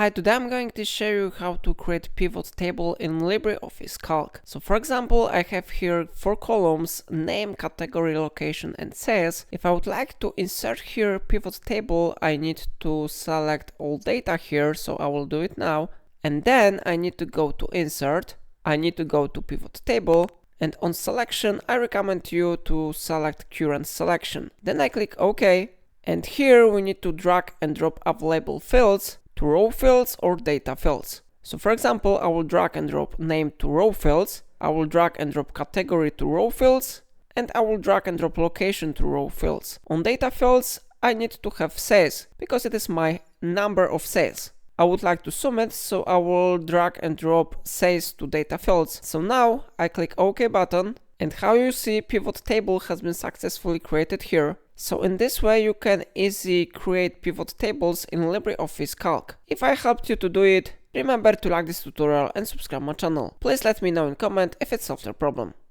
Hi, today I'm going to show you how to create pivot table in LibreOffice Calc. So for example, I have here 4 columns: name, category, location and sales. If I would like to insert here pivot table, I need to select all data here, so I will do it now. And then I need to go to insert, I need to go to pivot table, and on selection I recommend you to select current selection. Then I click OK, and here we need to drag and drop available fields to row fields or data fields. So for example, I will drag and drop name to row fields, I will drag and drop category to row fields, and I will drag and drop location to row fields. On data fields, I need to have sales because it is my number of sales. I would like to sum it, so I will drag and drop sales to data fields. So now I click OK button, and how you see, pivot table has been successfully created here. So in this way you can easily create pivot tables in LibreOffice Calc. If I helped you to do it, remember to like this tutorial and subscribe my channel. Please let me know in comment if it solved your problem.